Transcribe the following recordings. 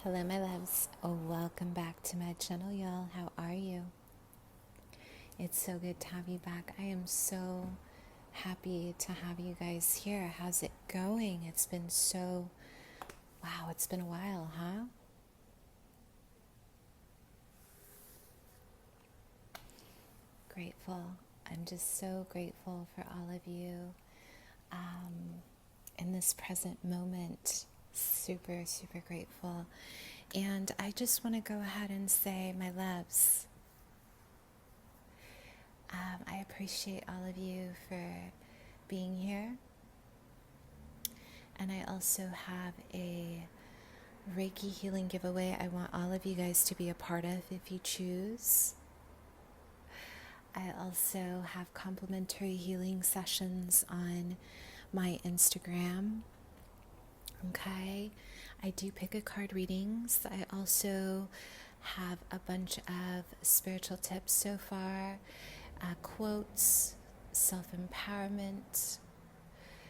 Hello, my loves. Welcome back to my channel, y'all. How are you? It's so good to have you back. I am so happy to have you guys here. How's it going? It's been it's been a while, huh? Grateful. I'm just so grateful for all of you in this present moment. Super, super grateful. And I just want to go ahead and say, my loves, I appreciate all of you for being here. And I also have a Reiki healing giveaway I want all of you guys to be a part of if you choose. I also have complimentary healing sessions on my Instagram. Okay, I do pick a card readings. I also have a bunch of spiritual tips so far, quotes, self-empowerment.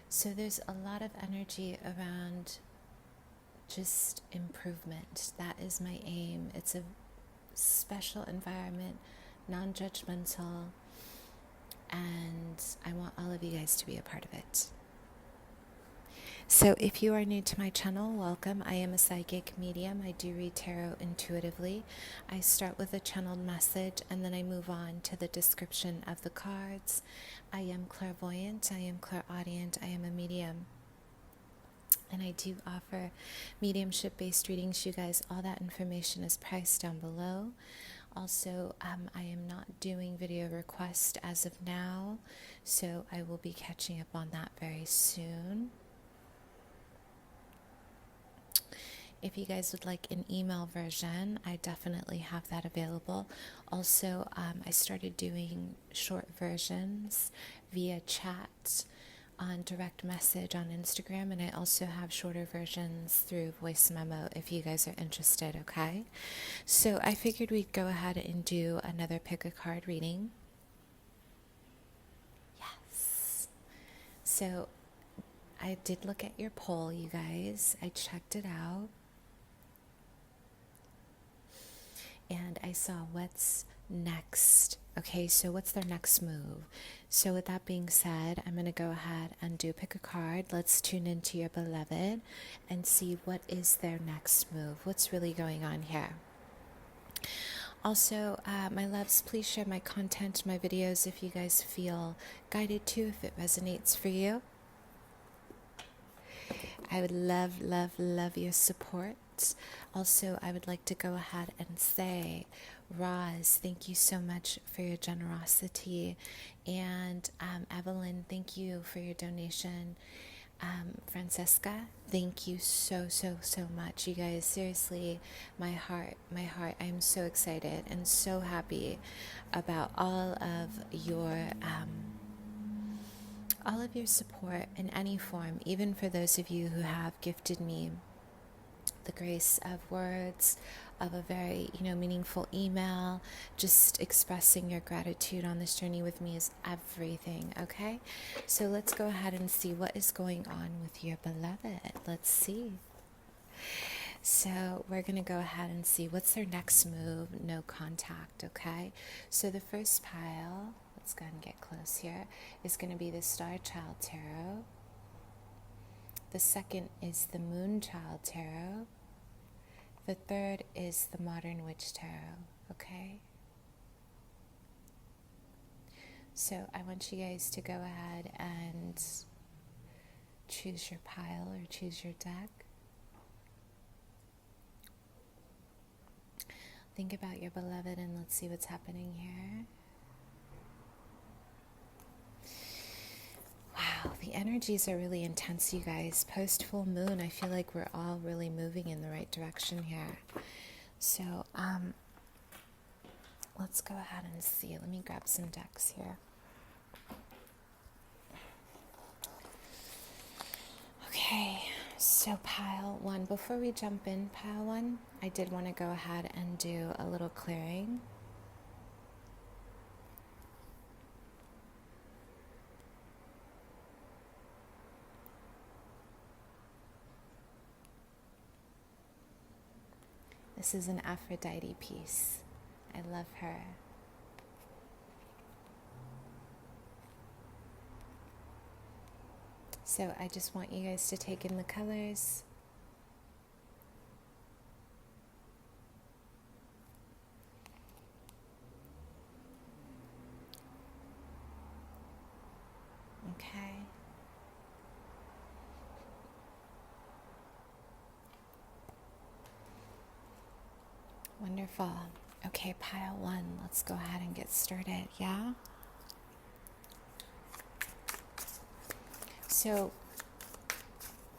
So there's a lot of energy around just improvement. That is my aim. It's a special environment, non-judgmental, and I want all of you guys to be a part of it. So if you are new to my channel, welcome. I am a psychic medium. I do read tarot intuitively. I start with a channeled message and then I move on to the description of the cards. I am clairvoyant, I am clairaudient, I am a medium. And I do offer mediumship based readings, you guys. All that information is priced down below. Also, I am not doing video requests as of now, so I will be catching up on that very soon. If you guys would like an email version, I definitely have that available. Also, I started doing short versions via chat on direct message on Instagram, and I also have shorter versions through voice memo if you guys are interested, okay? So I figured we'd go ahead and do another pick a card reading. Yes. So I did look at your poll, you guys. I checked it out. And I saw what's next. Okay, so what's their next move? So with that being said, I'm going to go ahead and do pick a card. Let's tune into your beloved and see what is their next move. What's really going on here? Also, my loves, please share my content, my videos, if you guys feel guided to, if it resonates for you. I would love, love, love your support. Also, I would like to go ahead and say, Roz, thank you so much for your generosity. And Evelyn, thank you for your donation. Francesca, thank you so, so, so much. You guys, seriously, my heart, I am so excited and so happy about all of your support in any form, even for those of you who have gifted me the grace of words, of a very, meaningful email. Just expressing your gratitude on this journey with me is everything, okay? So let's go ahead and see what is going on with your beloved. Let's see. So we're going to go ahead and see what's their next move. No contact, okay? So the first pile, let's go ahead and get close here, is going to be the Star Child Tarot. The second is the Moon Child Tarot. The third is the Modern Witch Tarot, okay? So I want you guys to go ahead and choose your pile or choose your deck. Think about your beloved and let's see what's happening here. Wow, the energies are really intense, you guys. Post full moon, I feel like we're all really moving in the right direction here. So, let's go ahead and see. Let me grab some decks here. Okay, so pile one. Before we jump in, pile one, I did want to go ahead and do a little clearing. This is an Aphrodite piece. I love her. So I just want you guys to take in the colors. Okay. Wonderful. Okay, pile one. Let's go ahead and get started, yeah? So,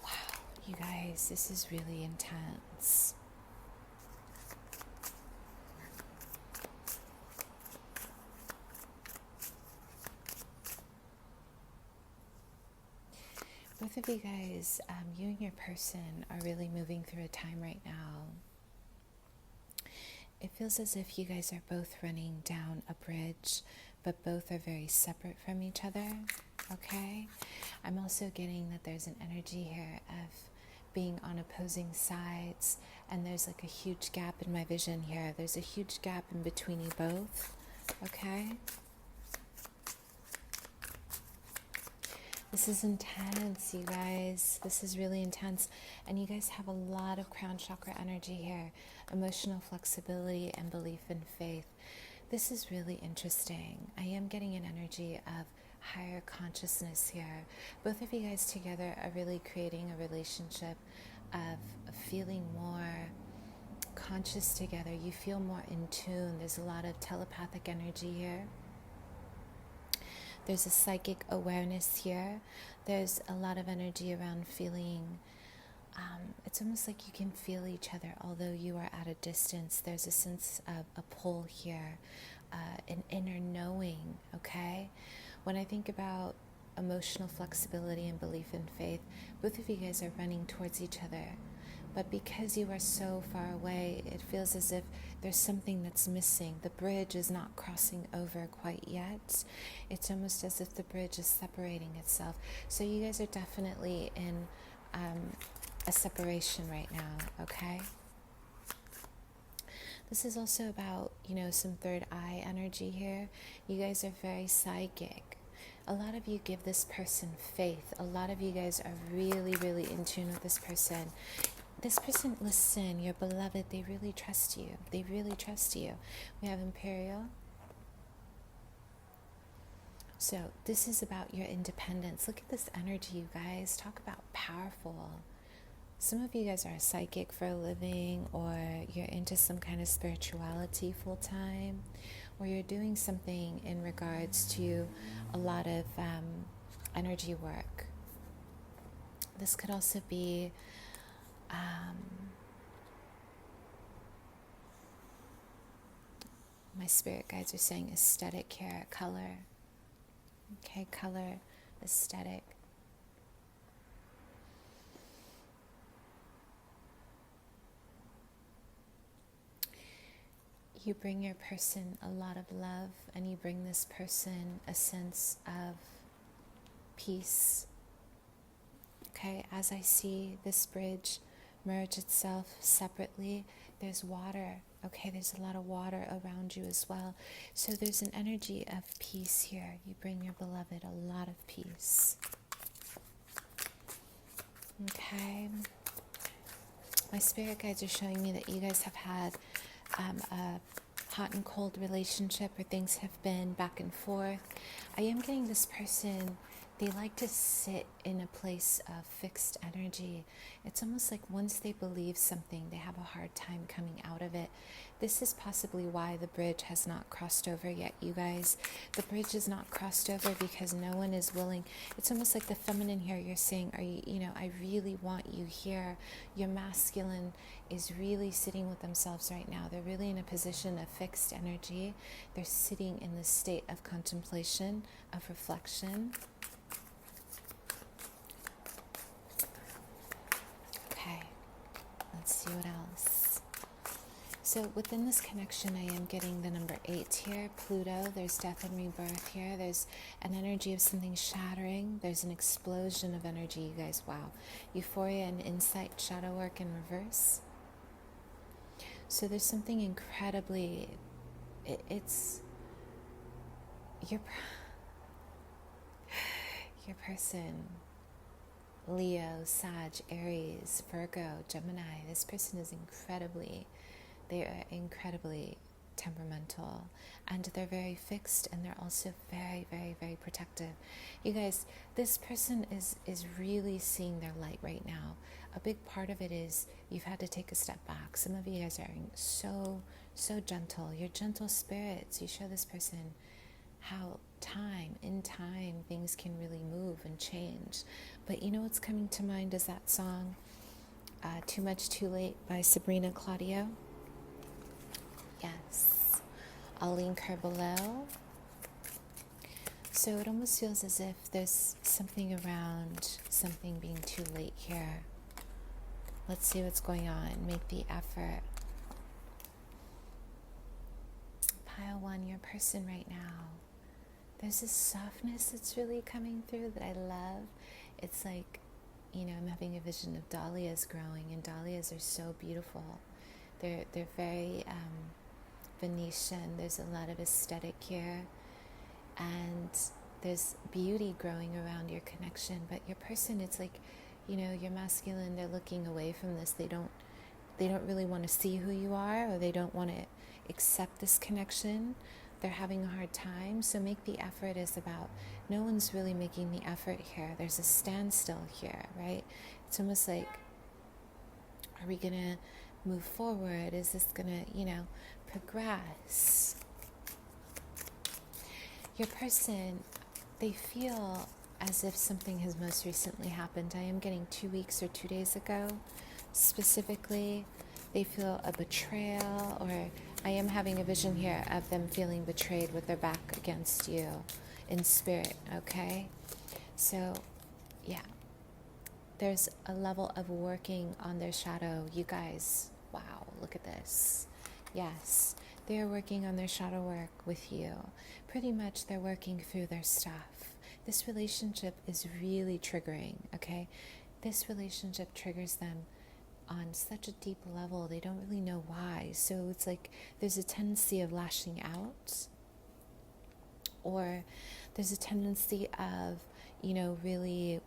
wow, you guys, this is really intense. Both of you guys, you and your person are really moving through a time right now. It feels as if you guys are both running down a bridge, but both are very separate from each other, okay? I'm also getting that there's an energy here of being on opposing sides, and there's like a huge gap in my vision here. There's a huge gap in between you both, okay? This is intense, you guys. This is really intense. And you guys have a lot of crown chakra energy here. Emotional flexibility and belief in faith. This is really interesting. I am getting an energy of higher consciousness here. Both of you guys together are really creating a relationship of feeling more conscious together. You feel more in tune. There's a lot of telepathic energy here. There's a psychic awareness here. There's a lot of energy around feeling. It's almost like you can feel each other, although you are at a distance. There's a sense of a pull here, an inner knowing, okay? When I think about emotional flexibility and belief in faith, both of you guys are running towards each other. But because you are so far away, it feels as if there's something that's missing. The bridge is not crossing over quite yet. It's almost as if the bridge is separating itself. So you guys are definitely in a separation right now, okay? This is also about, some third eye energy here. You guys are very psychic. A lot of you give this person faith. A lot of you guys are really, really in tune with this person. This person, listen, your beloved, they really trust you. They really trust you. We have Imperial. So this is about your independence. Look at this energy, you guys. Talk about powerful. Some of you guys are psychic for a living, or you're into some kind of spirituality full time, or you're doing something in regards to a lot of energy work. This could also be my spirit guides are saying aesthetic here, color. Okay, color, aesthetic. You bring your person a lot of love, and you bring this person a sense of peace. Okay, as I see this bridge merge itself separately, there's water. Okay, there's a lot of water around you as well. So there's an energy of peace here. You bring your beloved a lot of peace. Okay. My spirit guides are showing me that you guys have had a hot and cold relationship, or things have been back and forth. I am getting this person, they like to sit in a place of fixed energy. It's almost like once they believe something, they have a hard time coming out of it. This is possibly why the bridge has not crossed over yet, you guys. The bridge is not crossed over because no one is willing. It's almost like the feminine here, you're saying, I really want you here. Your masculine is really sitting with themselves right now. They're really in a position of fixed energy. They're sitting in this state of contemplation, of reflection. Okay, let's see what else. So within this connection, I am getting the number 8 here, Pluto. There's death and rebirth here. There's an energy of something shattering. There's an explosion of energy, you guys. Wow. Euphoria and insight, shadow work in reverse. So there's something incredibly, it's your person, Leo, Sag, Aries, Virgo, Gemini. This person is they are incredibly temperamental, and they're very fixed, and they're also very, very, very protective. You guys, this person is really seeing their light right now. A big part of it is you've had to take a step back. Some of you guys are so gentle. You're gentle spirits. You show this person how in time things can really move and change. But you know what's coming to mind is that song Too Much Too Late by Sabrina Claudio. Yes, I'll link her below. So it almost feels as if there's something around something being too late here. Let's see what's going on. Make the effort. Pile 1, your person right now. There's this softness that's really coming through that I love. It's like, I'm having a vision of dahlias growing, and dahlias are so beautiful. They're very Venetian. There's a lot of aesthetic here, and there's beauty growing around your connection. But your person, it's like, your masculine, they're looking away from this. They don't really want to see who you are, or they don't want to accept this connection. They're having a hard time. So make the effort is about, no one's really making the effort here. There's a standstill here, right? It's almost like, are we going to move forward? Is this going to, progress? Your person, they feel as if something has most recently happened. I am getting 2 weeks or 2 days ago. Specifically, they feel a betrayal, or I am having a vision here of them feeling betrayed with their back against you in spirit, okay? So, yeah. There's a level of working on their shadow. You guys, wow, look at this. Yes, they're working on their shadow work with you. Pretty much they're working through their stuff. This relationship is really triggering, okay? This relationship triggers them on such a deep level. They don't really know why. So it's like there's a tendency of lashing out, or there's a tendency of, really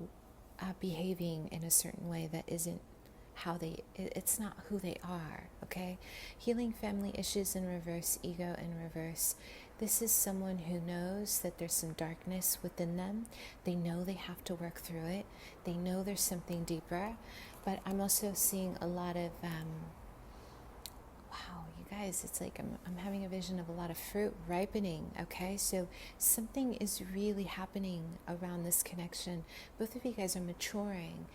behaving in a certain way that isn't it's not who they are, okay? Healing family issues in reverse, ego in reverse. This is someone who knows that there's some darkness within them. They know they have to work through it. They know there's something deeper. But I'm also seeing a lot of, wow, you guys, it's like I'm having a vision of a lot of fruit ripening, okay? So something is really happening around this connection. Both of you guys are maturing.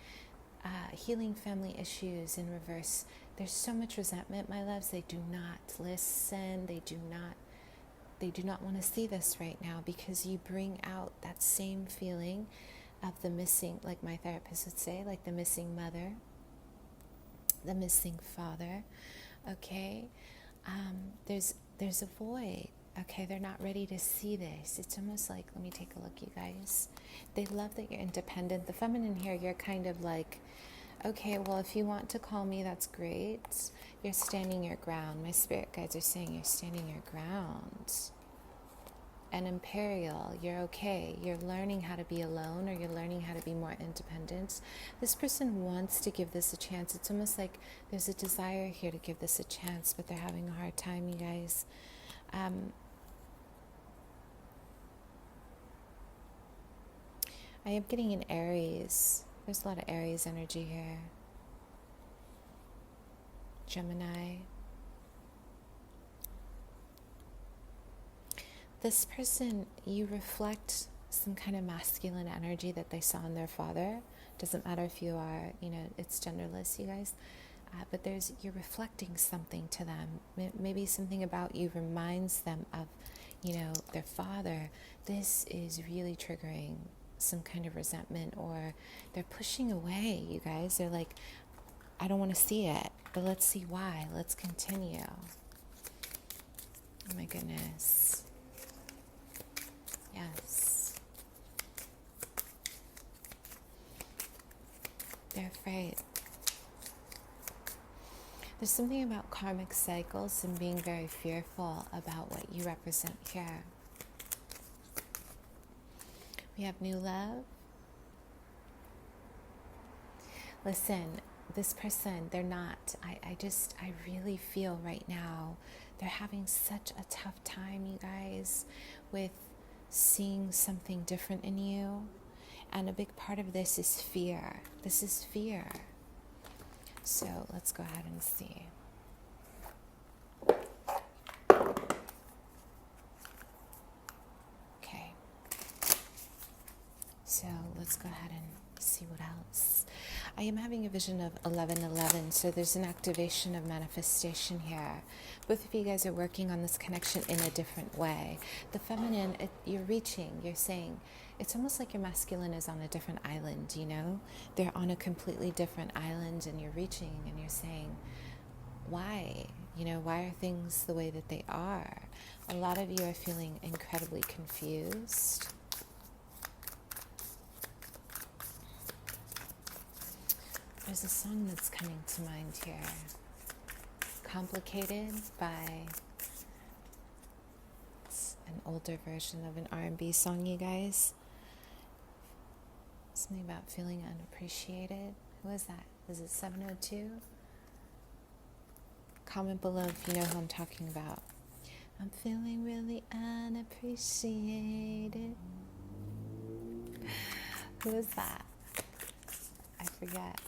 Healing family issues in reverse. There's so much resentment, my loves. They do not listen. They do not want to see this right now, because you bring out that same feeling of the missing, like my therapist would say, like the missing mother, the missing father, okay? There's a void, okay? They're not ready to see this. It's almost like, let me take a look, you guys. They love that you're independent. The feminine here, you're kind of like, okay, well, if you want to call me, that's great. You're standing your ground. My spirit guides are saying you're standing your ground. And Imperial, you're okay. You're learning how to be alone, or you're learning how to be more independent. This person wants to give this a chance. It's almost like there's a desire here to give this a chance, but they're having a hard time, you guys. I am getting an Aries. There's a lot of Aries energy here. Gemini. This person, you reflect some kind of masculine energy that they saw in their father. Doesn't matter if you are, it's genderless, you guys. But you're reflecting something to them. Maybe something about you reminds them of, their father. This is really triggering some kind of resentment, or they're pushing away, you guys. They're like, I don't want to see it, but let's see why. Let's continue. Oh my goodness. Yes. They're afraid. There's something about karmic cycles and being very fearful about what you represent here. We have new love. Listen, this person, they're not, I really feel right now they're having such a tough time, you guys, with seeing something different in you. And a big part of this is fear. This is fear. So let's go ahead and see. Okay. So let's go ahead and see what else. I am having a vision of 1111, so there's an activation of manifestation here. Both of you guys are working on this connection in a different way. The feminine, you're reaching, you're saying, it's almost like your masculine is on a different island, you know? They're on a completely different island, and you're reaching and you're saying, why? You know, why are things the way that they are? A lot of you are feeling incredibly confused. There's a song that's coming to mind here. Complicated by, it's an older version of an R&B song, you guys. Something about feeling unappreciated. Who is that? Is it 702? Comment below if you know who I'm talking about. I'm feeling really unappreciated. Who is that? I forget.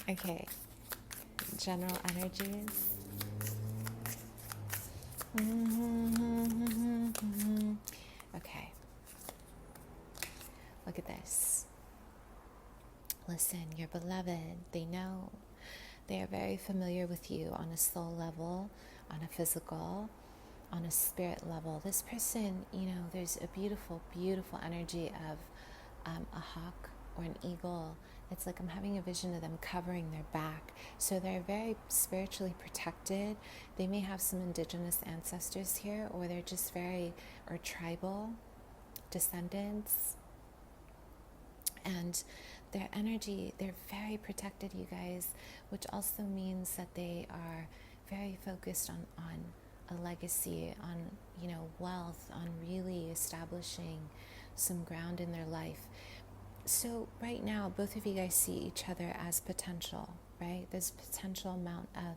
Okay, general energies. Okay, look at this. Listen, your beloved, they know. They are very familiar with you on a soul level, on a physical, on a spirit level. This person, you know, there's a beautiful, beautiful energy of a hawk or an eagle. It's like I'm having a vision of them covering their back. So they're very spiritually protected. They may have some indigenous ancestors here, or they're just very, or tribal descendants. And their energy, they're very protected, you guys, which also means that they are very focused on a legacy, on, you know, wealth, on really establishing some ground in their life. So right now, both of you guys see each other as potential, right? There's potential amount of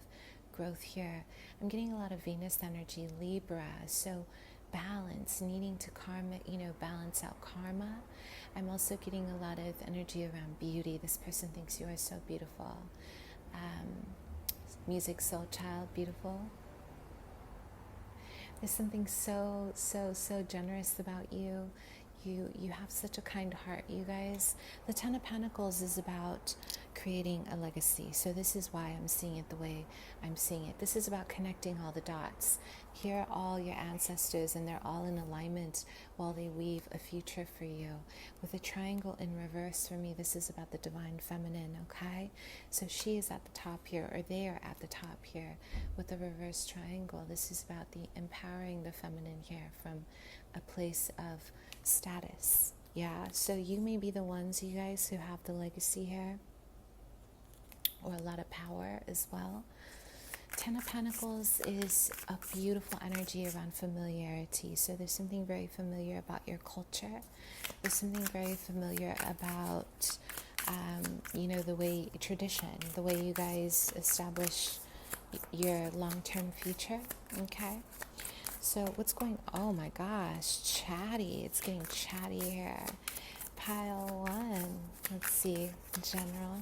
growth here. I'm getting a lot of Venus energy, Libra, so balance, needing to balance out karma. I'm also getting a lot of energy around beauty. This person thinks you are so beautiful. Music, soul child, beautiful. There's something so generous about you. You have such a kind heart, you guys. The Ten of Pentacles is about creating a legacy. So this is why I'm seeing it the way I'm seeing it. This is about connecting all the dots. Here are all your ancestors, and they're all in alignment while they weave a future for you. With a triangle in reverse, for me, this is about the divine feminine, okay? So she is at the top here, or they are at the top here. With the reverse triangle, this is about the empowering the feminine here from a place of status. Yeah, so you may be the ones, you guys, who have the legacy here, or a lot of power as well. Ten of Pentacles is a beautiful energy around familiarity. So there's something very familiar about your culture. There's something very familiar about the way, tradition, the way you guys establish your long-term future. Okay, so what's going, oh my gosh, chatty. It's getting chatty here. Pile 1. Let's see, general.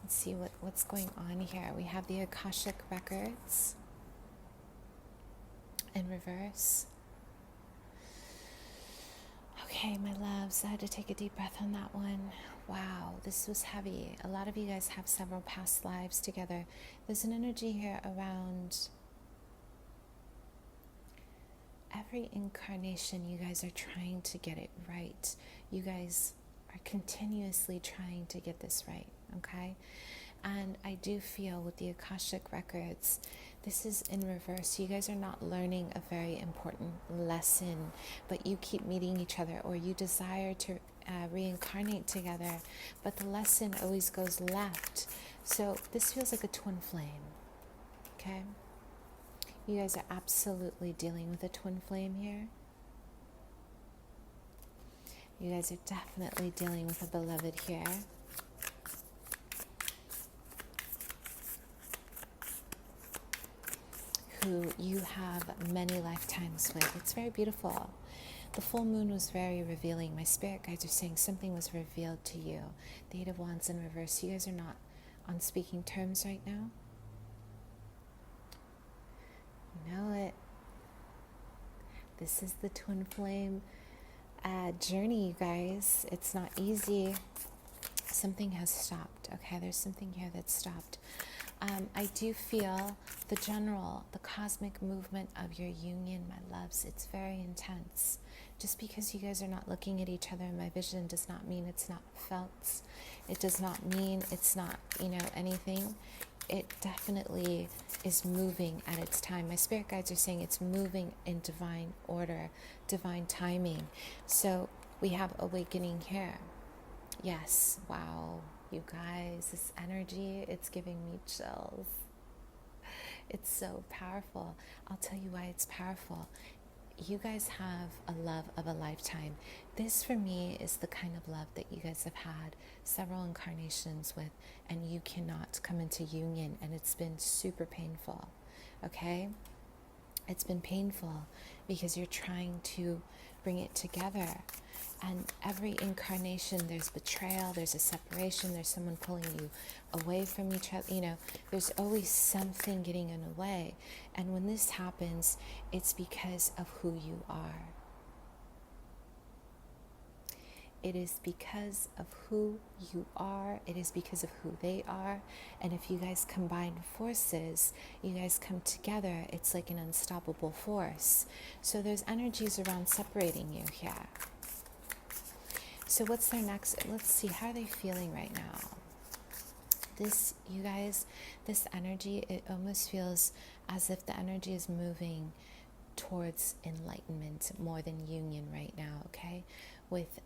Let's see what's going on here. We have the Akashic Records in reverse. Okay, my loves, I had to take a deep breath on that one. Wow, this was heavy. A lot of you guys have several past lives together. There's an energy here around every incarnation. You guys are trying to get it right. You guys are continuously trying to get this right, okay? And I do feel with the Akashic Records, this is in reverse. You guys are not learning a very important lesson, but you keep meeting each other, or you desire to reincarnate together, but the lesson always goes left. So this feels like a twin flame, okay? You guys are absolutely dealing with a twin flame here. You guys are definitely dealing with a beloved here. Who you have many lifetimes with. It's very beautiful. The full moon was very revealing. My spirit guides are saying something was revealed to you. The Eight of Wands in reverse. You guys are not on speaking terms right now. You know it. This is the twin flame journey, you guys. It's not easy. Something has stopped. Okay, there's something here that stopped. I do feel the cosmic movement of your union, my loves. It's very intense. Just because you guys are not looking at each other in my vision does not mean it's not felt. It does not mean it's not, anything. It definitely is moving at its time. My spirit guides are saying it's moving in divine order, divine timing. So we have awakening here. Yes, wow. You guys, this energy, it's giving me chills. It's so powerful. I'll tell you why it's powerful. You guys have a love of a lifetime. This, for me, is the kind of love that you guys have had several incarnations with, and you cannot come into union, and it's been super painful, okay? It's been painful because you're trying to bring it together. And every incarnation, there's betrayal, there's a separation, there's someone pulling you away from each other. There's always something getting in the way. And when this happens, it's because of who you are. It is because of who you are. It is because of who they are. And if you guys combine forces, you guys come together, it's like an unstoppable force. So there's energies around separating you here. So what's their next? Let's see, how are they feeling right now? You guys, this energy, it almost feels as if the energy is moving towards enlightenment more than union right now, okay? With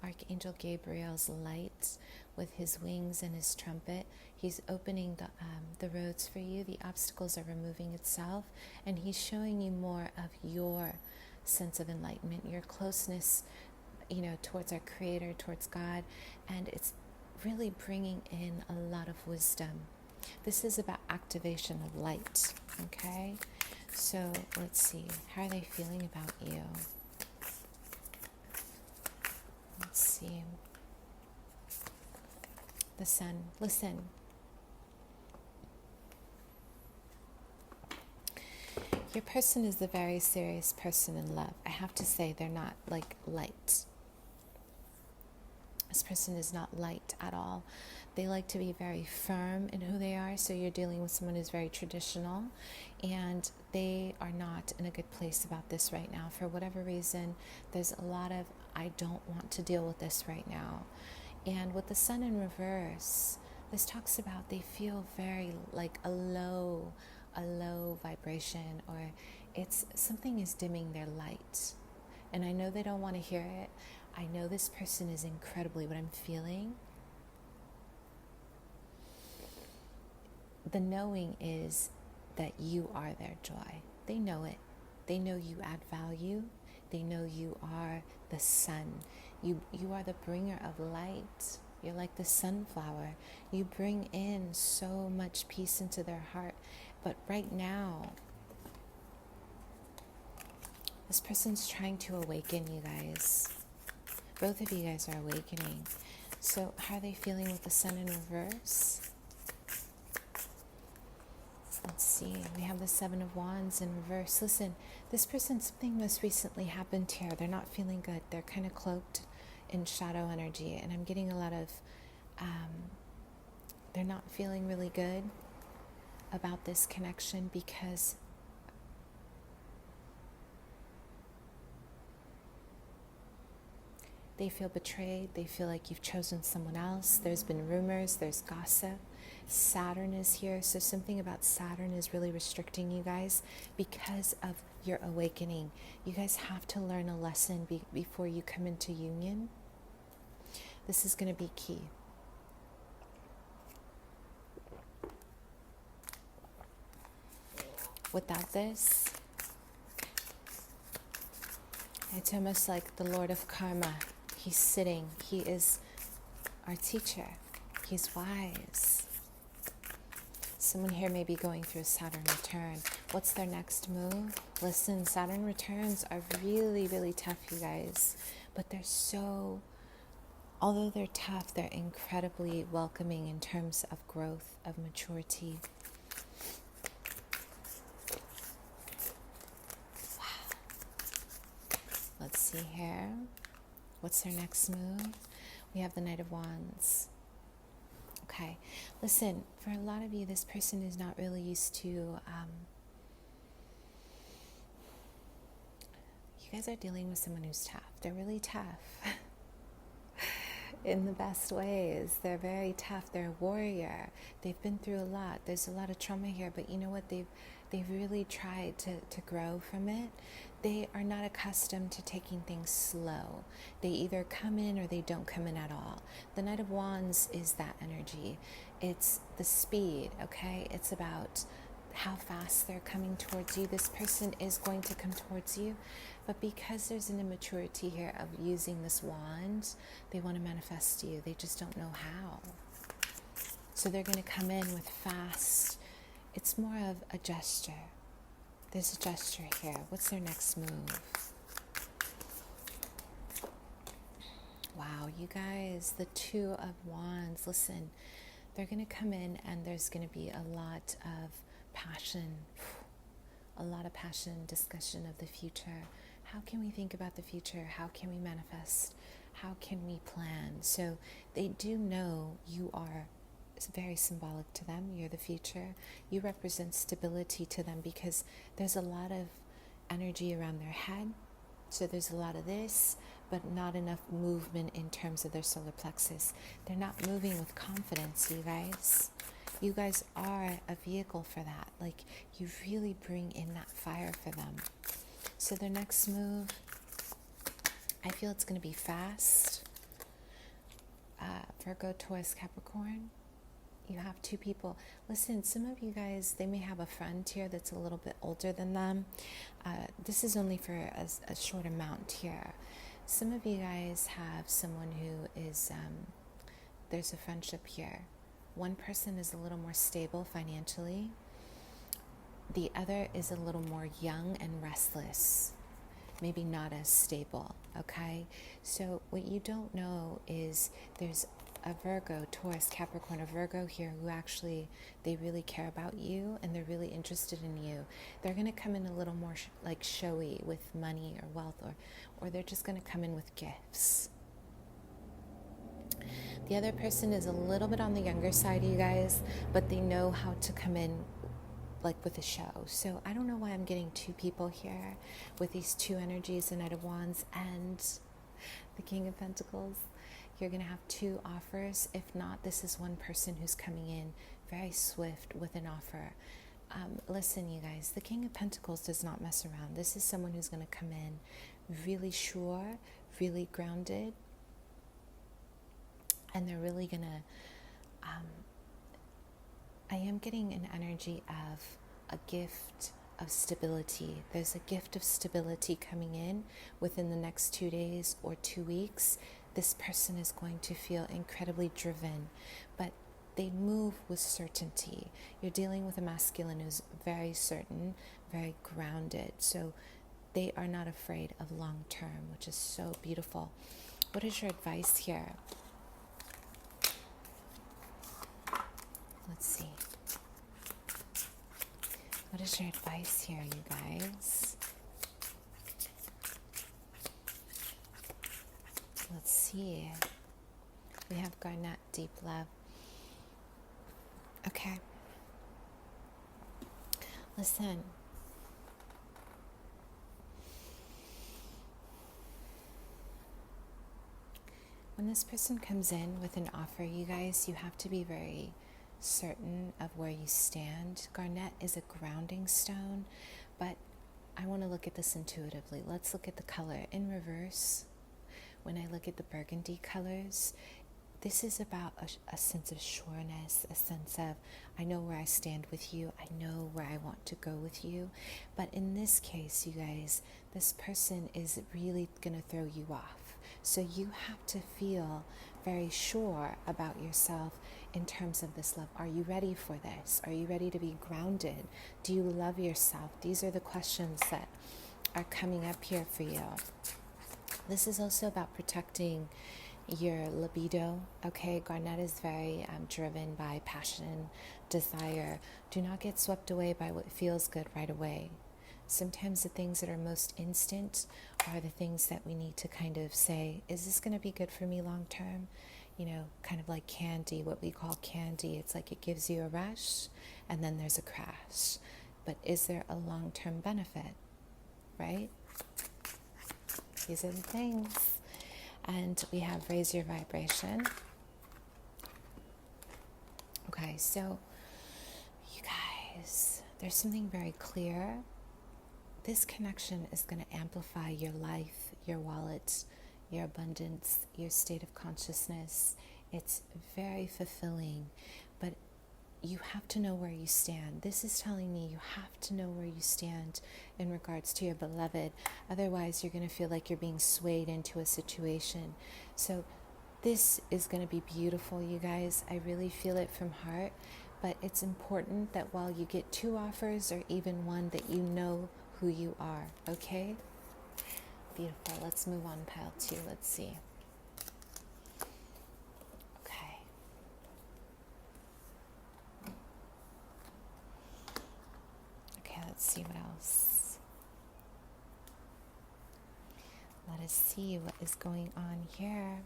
Archangel Gabriel's light, with his wings and his trumpet, he's opening the roads for you. The obstacles are removing itself, and he's showing you more of your sense of enlightenment, your closeness, towards our Creator, towards God, and it's really bringing in a lot of wisdom. This is about activation of light, okay? So let's see, how are they feeling about you? Let's see. The Sun, listen. Your person is a very serious person in love. I have to say, they're not like light. This person is not light at all. They like to be very firm in who they are. So you're dealing with someone who's very traditional, and they are not in a good place about this right now. For whatever reason, there's a lot of, I don't want to deal with this right now. And with the Sun in reverse, this talks about they feel very like a low vibration, or it's something is dimming their light. And I know they don't want to hear it. I know this person is incredibly, what I'm feeling, the knowing is that you are their joy. They know it. They know you add value. They know you are the sun. You are the bringer of light. You're like the sunflower. You bring in so much peace into their heart. But right now, this person's trying to awaken you guys. Both of you guys are awakening. So how are they feeling with the Sun in reverse? Let's see. We have the Seven of Wands in reverse. Listen, this person, something most recently happened here. They're not feeling good. They're kind of cloaked in shadow energy. And I'm getting a lot of, they're not feeling really good about this connection because they feel betrayed. They feel like you've chosen someone else. There's been rumors. There's gossip. Saturn is here. So something about Saturn is really restricting you guys because of your awakening. You guys have to learn a lesson before you come into union. This is going to be key. Without this, it's almost like the Lord of Karma. He's sitting. He is our teacher. He's wise. Someone here may be going through a Saturn return. What's their next move? Listen, Saturn returns are really, really tough, you guys. But they're so, although they're tough, they're incredibly welcoming in terms of growth, of maturity. Wow. Let's see here. What's their next move? We have the Knight of Wands. Okay, listen, for a lot of you, this person is not really used to, you guys are dealing with someone who's tough. They're really tough in the best ways. They're very tough. They're a warrior. They've been through a lot. There's a lot of trauma here, but you know what? They've really tried to grow from it. They are not accustomed to taking things slow. They either come in or they don't come in at all. The Knight of Wands is that energy. It's the speed, okay? It's about how fast they're coming towards you. This person is going to come towards you, but because there's an immaturity here of using this wand, they want to manifest you. They just don't know how. So they're going to come in with fast. It's more of a gesture. There's a gesture here. What's their next move? Wow, you guys, the Two of Wands. Listen, they're going to come in and there's going to be a lot of passion, discussion of the future. How can we think about the future? How can we manifest? How can we plan? So they do know you are very symbolic to them. You're the future. You represent stability to them because there's a lot of energy around their head. So there's a lot of this, but not enough movement in terms of their solar plexus. They're not moving with confidence, you guys. You guys are a vehicle for that. Like, you really bring in that fire for them. So their next move, I feel it's going to be fast. Virgo, Taurus, Capricorn. You have two people. Listen, some of you guys, they may have a friend here that's a little bit older than them. This is only for a short amount here. Some of you guys have someone who is, there's a friendship here. One person is a little more stable financially. The other is a little more young and restless. Maybe not as stable, okay? So what you don't know is there's a Virgo, Taurus, Capricorn, a Virgo here who actually, they really care about you and they're really interested in you. They're going to come in a little more like showy with money or wealth, or they're just going to come in with gifts. The other person is a little bit on the younger side, you guys, but they know how to come in like with a show. So I don't know why I'm getting two people here with these two energies, the Knight of Wands and the King of Pentacles. You're going to have two offers. If not, this is one person who's coming in very swift with an offer. Listen, you guys, the King of Pentacles does not mess around. This is someone who's going to come in really sure, really grounded, and they're really going to, I am getting an energy of a gift of stability. There's a gift of stability coming in within the next 2 days or 2 weeks. This person is going to feel incredibly driven, but they move with certainty. You're dealing with a masculine who's very certain, very grounded. So they are not afraid of long term, which is so beautiful. What is your advice here? Let's see. What is your advice here, you guys? Let's see. We have Garnet, deep love. Okay. Listen. When this person comes in with an offer, you guys, you have to be very certain of where you stand. Garnet is a grounding stone, but I want to look at this intuitively. Let's look at the color in reverse. When I look at the burgundy colors, this is about a sense of sureness, a sense of, I know where I stand with you, I know where I want to go with you. But in this case, you guys, this person is really going to throw you off. So you have to feel very sure about yourself in terms of this love. Are you ready for this? Are you ready to be grounded? Do you love yourself? These are the questions that are coming up here for you. This is also about protecting your libido, okay? Garnet is very driven by passion, desire. Do not get swept away by what feels good right away. Sometimes the things that are most instant are the things that we need to kind of say, is this going to be good for me long term? You know, kind of like candy, what we call candy. It's like it gives you a rush and then there's a crash. But is there a long-term benefit, right? These are the things. And we have raise your vibration. Okay, so you guys, there's something very clear. This connection is going to amplify your life, your wallet, your abundance, your state of consciousness. It's very fulfilling, but you have to know where you stand. This is telling me you have to know where you stand in regards to your beloved. Otherwise, you're going to feel like you're being swayed into a situation. So this is going to be beautiful, you guys. I really feel it from heart. But it's important that while you get 2 offers or even 1, that you know who you are, okay? Beautiful. Let's move on, pile 2. Let's see. Let's see what else. Let us see what is going on here.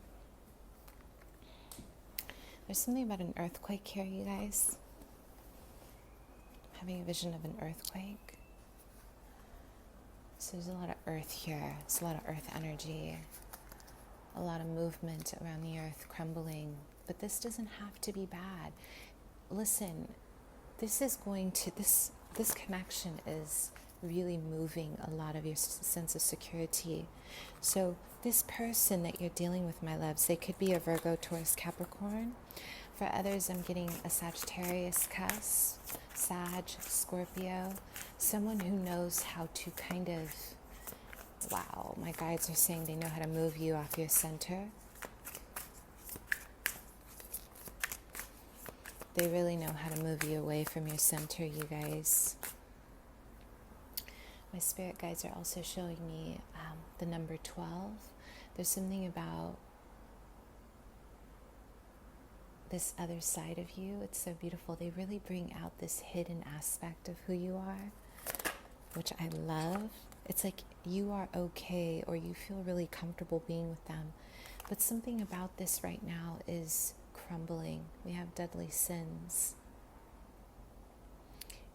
There's something about an earthquake here, you guys. I'm having a vision of an earthquake. So there's a lot of earth here. There's a lot of earth energy. A lot of movement around the earth crumbling. But this doesn't have to be bad. Listen, this is going to, this connection is really moving a lot of your sense of security. So this person that you're dealing with, my loves, they could be a Virgo, Taurus, Capricorn. For others, I'm getting a Sagittarius cusp, Sag, Scorpio, someone who knows how to kind of, wow, my guides are saying they know how to move you off your center. They really know how to move you away from your center, you guys. My spirit guides are also showing me the number 12. There's something about this other side of you. It's so beautiful. They really bring out this hidden aspect of who you are, which I love. It's like you are okay, or you feel really comfortable being with them. But something about this right now is crumbling. We have deadly sins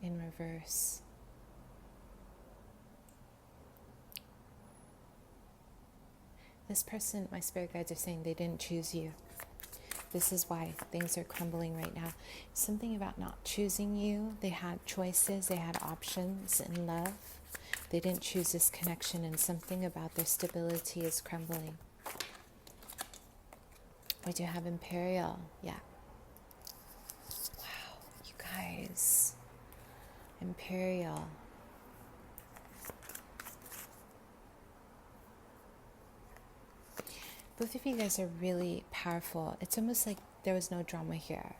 in reverse. This person, my spirit guides are saying they didn't choose you. This is why things are crumbling right now. Something about not choosing you. They had choices, they had options in love. They didn't choose this connection, and something about their stability is crumbling. We do have Imperial, yeah. Wow, you guys. Imperial. Both of you guys are really powerful. It's almost like there was no drama here.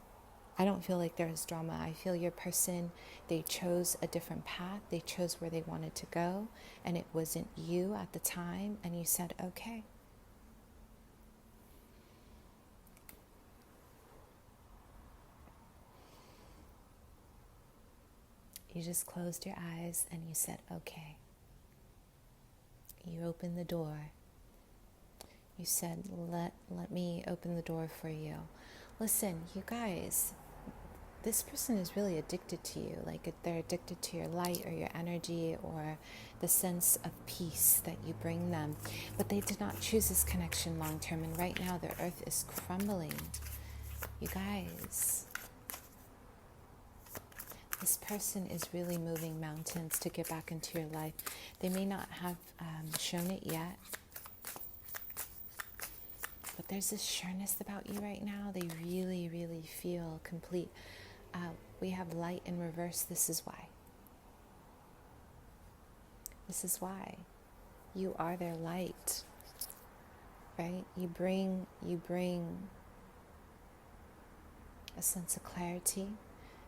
I don't feel like there was drama. I feel your person, they chose a different path. They chose where they wanted to go, and it wasn't you at the time, and you said, okay. You just closed your eyes and you said, okay. You opened the door. You said, let me open the door for you. Listen, you guys, this person is really addicted to you. Like they're addicted to your light or your energy or the sense of peace that you bring them. But they did not choose this connection long term. And right now the earth is crumbling. You guys, this person is really moving mountains to get back into your life. They may not have shown it yet, but there's this sureness about you right now. They really, really feel complete. We have light in reverse. This is why. This is why. You are their light, right? You bring a sense of clarity.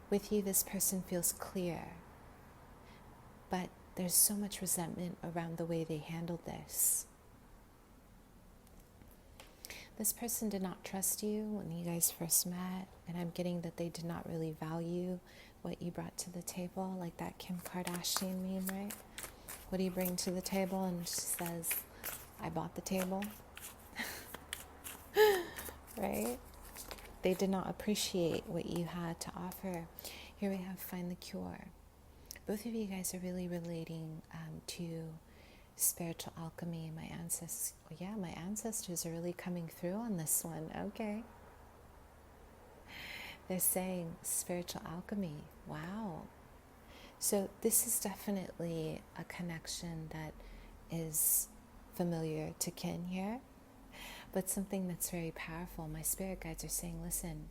With you, this person feels clear, but there's so much resentment around the way they handled this. This person did not trust you when you guys first met, and I'm getting that they did not really value what you brought to the table, like that Kim Kardashian meme, right? What do you bring to the table? And she says, I bought the table. Right? They did not appreciate what you had to offer. Here we have find the cure. Both of you guys are really relating to spiritual alchemy. My ancestors are really coming through on this one. Okay. They're saying spiritual alchemy. Wow. So this is definitely a connection that is familiar to Kin here, but something that's very powerful. My spirit guides are saying, listen,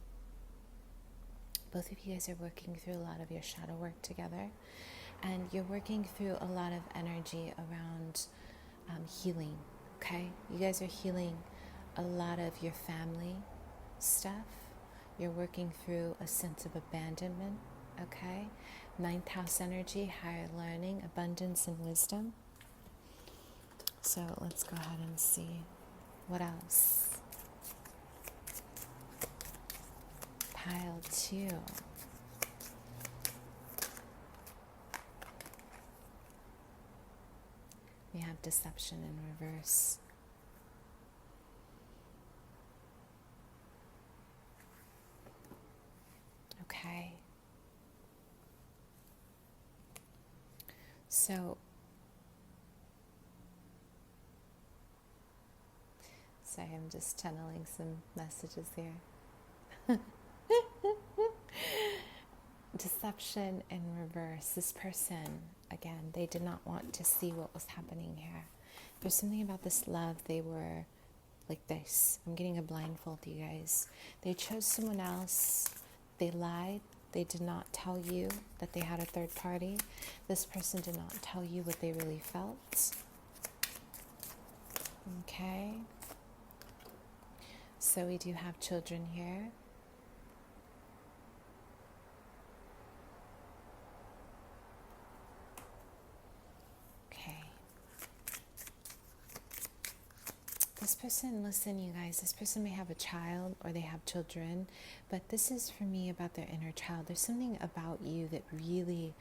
both of you guys are working through a lot of your shadow work together, and you're working through a lot of energy around healing, okay? You guys are healing a lot of your family stuff. You're working through a sense of abandonment, okay? Ninth house energy, higher learning, abundance, and wisdom. So let's go ahead and see what else. Pile 2. We have deception in reverse. Okay. So, sorry, I'm just channeling some messages here. Deception in reverse. This person, again, they did not want to see what was happening here. There's something about this love. They were like this. I'm getting a blindfold, you guys. They chose someone else. They lied. They did not tell you that they had a third party. This person did not tell you what they really felt. Okay. So we do have children here. This person, listen, you guys, this person may have a child or they have children, but this is for me about their inner child. There's something about you that really,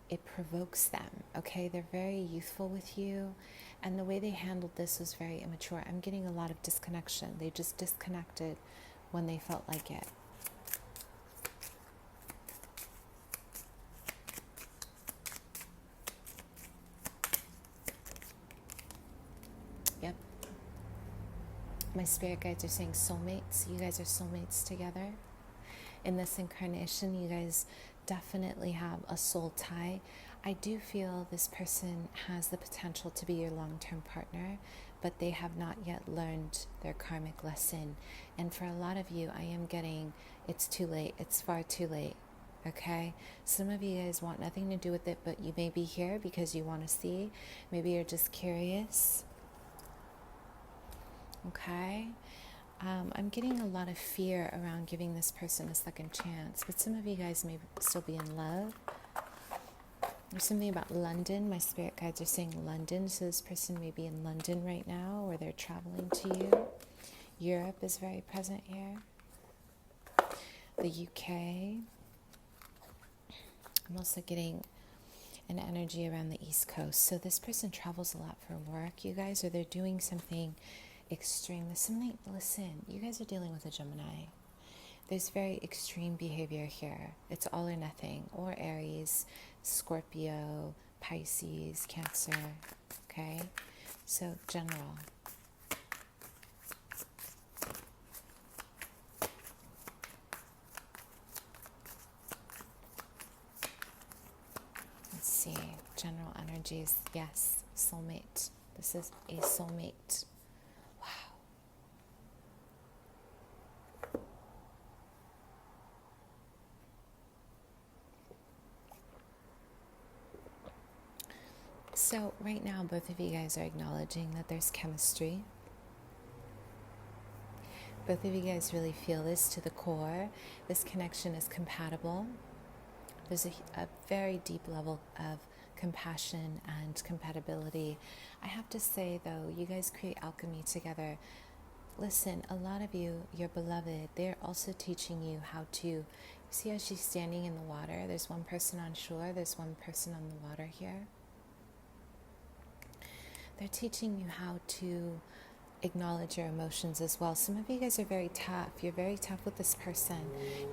it provokes them, okay? They're very youthful with you, and the way they handled this was very immature. I'm getting a lot of disconnection. They just disconnected when they felt like it. Yep. My spirit guides are saying soulmates. You guys are soulmates together. In this incarnation, you guys definitely have a soul tie. I do feel this person has the potential to be your long-term partner, but they have not yet learned their karmic lesson. And for a lot of you, I am getting, it's too late. It's far too late. Okay? Some of you guys want nothing to do with it, but you may be here because you want to see. Maybe you're just curious. Okay? I'm getting a lot of fear around giving this person a second chance, but some of you guys may still be in love. There's something about London. My spirit guides are saying London, so this person may be in London right now, or they're traveling to you. Europe is very present here. The UK. I'm also getting an energy around the East Coast. So this person travels a lot for work, you guys, or they're doing something extreme. There's something, listen, you guys are dealing with a Gemini. There's very extreme behavior here. It's all or nothing. Or Aries, Scorpio, Pisces, Cancer. Okay? So, general. Let's see. General energies. Yes. Soulmate. This is a soulmate. Wow. So right now, both of you guys are acknowledging that there's chemistry. Both of you guys really feel this to the core. This connection is compatible. There's a very deep level of compassion and compatibility. I have to say, though, you guys create alchemy together. Listen, a lot of you, your beloved, they're also teaching you how to, see how she's standing in the water? There's one person on shore, there's one person on the water here. They're teaching you how to acknowledge your emotions as well. Some of you guys are very tough. You're very tough with this person.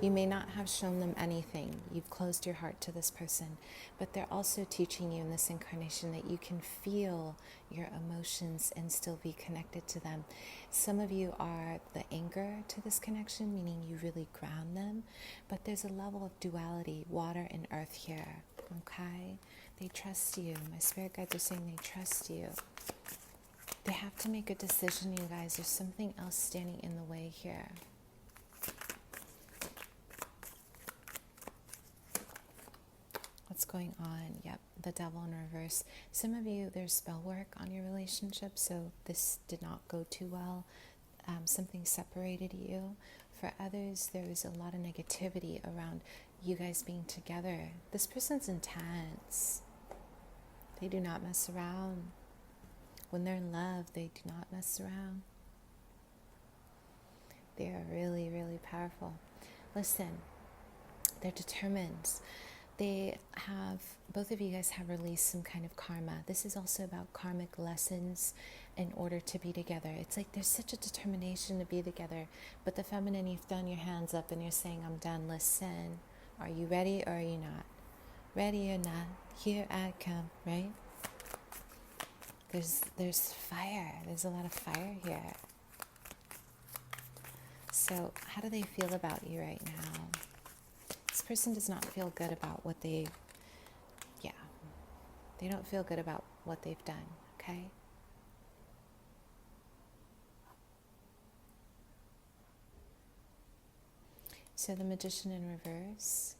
You may not have shown them anything. You've closed your heart to this person, but they're also teaching you in this incarnation that you can feel your emotions and still be connected to them. Some of you are the anchor to this connection, meaning you really ground them, but there's a level of duality, water and earth here, okay? They trust you. My spirit guides are saying they trust you. They have to make a decision, you guys. There's something else standing in the way here. What's going on? Yep, the devil in reverse. Some of you, there's spell work on your relationship, so this did not go too well. Something separated you. For others, there was a lot of negativity around you guys being together. This person's intense. They do not mess around. When they're in love, they do not mess around. They are really, really powerful. Listen, they're determined. Both of you guys have released some kind of karma. This is also about karmic lessons in order to be together. It's like there's such a determination to be together. But the feminine, you've thrown your hands up and you're saying, I'm done. Listen, are you ready or are you not? Ready or not, here I come, right? There's fire. There's a lot of fire here. So how do they feel about you right now? This person does not feel good about what they don't feel good about what they've done, okay? So the Magician in reverse.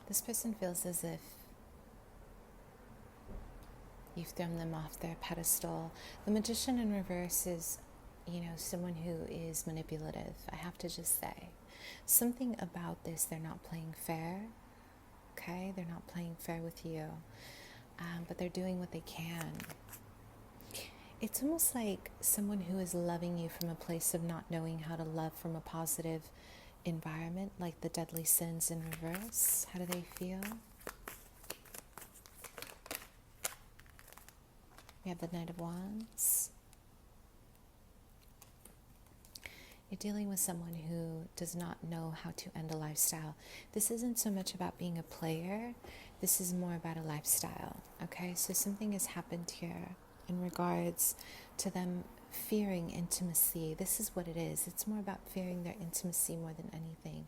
This person feels as if you've thrown them off their pedestal. The Magician in reverse is, someone who is manipulative. I have to just say. Something about this, they're not playing fair. Okay? They're not playing fair with you. But they're doing what they can. It's almost like someone who is loving you from a place of not knowing how to love from a positive environment, like the deadly sins in reverse. How do they feel? We have the Knight of Wands. You're dealing with someone who does not know how to end a lifestyle. This isn't so much about being a player. This is more about a lifestyle. Okay, so something has happened here in regards to them fearing intimacy. This is what it is. It's more about fearing their intimacy more than anything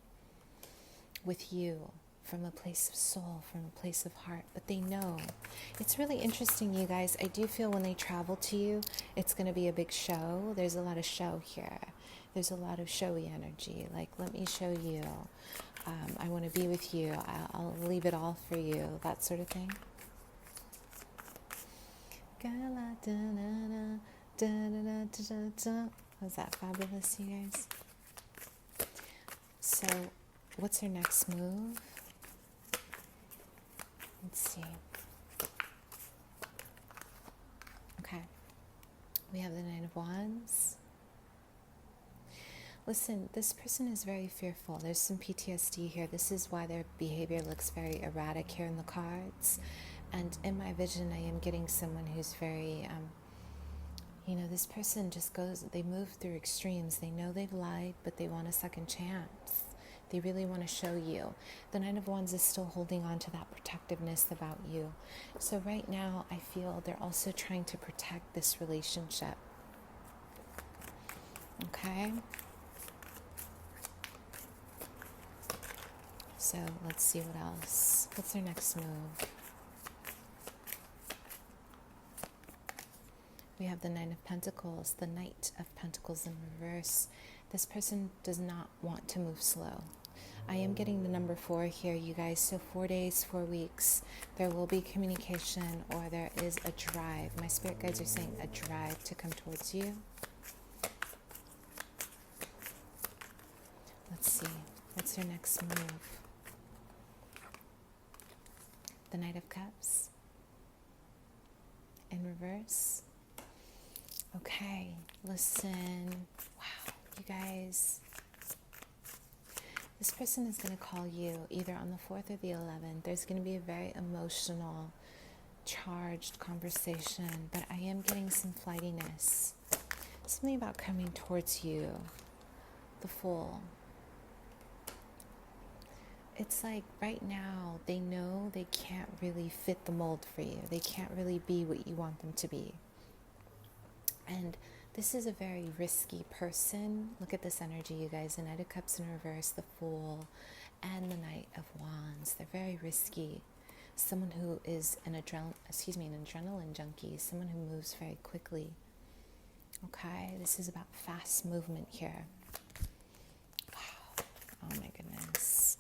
with you, from a place of soul, from a place of heart. But they know. It's really interesting, you guys. I do feel when they travel to you, it's going to be a big show. There's a lot of show here. There's a lot of showy energy. Like, let me show you. I want to be with you. I'll leave it all for you. That sort of thing. Was that fabulous, you guys? So, what's her next move? Let's see. Okay. We have the Knight of Wands. Listen, this person is very fearful. There's some PTSD here. This is why their behavior looks very erratic here in the cards. And in my vision, I am getting someone who's very, this person just goes, they move through extremes. They know they've lied, but they want a second chance. They really want to show you. The Knight of Wands is still holding on to that protectiveness about you. So right now, I feel they're also trying to protect this relationship. Okay? So let's see what else. What's their next move? We have the Nine of Pentacles, the Knight of Pentacles in reverse. This person does not want to move slow. I am getting the number 4 here, you guys. So 4 days, 4 weeks, there will be communication, or there is a drive. My spirit guides are saying a drive to come towards you. Let's see. What's your next move? The Knight of Cups in reverse. Okay, listen. Wow, you guys. This person is going to call you either on the 4th or the 11th. There's going to be a very emotional, charged conversation, but I am getting some flightiness. Something about coming towards you. The Fool. It's like right now they know they can't really fit the mold for you. They can't really be what you want them to be. And this is a very risky person. Look at this energy, you guys. The Knight of Cups in reverse, the Fool, and the Knight of Wands. They're very risky. Someone who is an adrenaline junkie. Someone who moves very quickly. Okay, this is about fast movement here. Wow. Oh my goodness.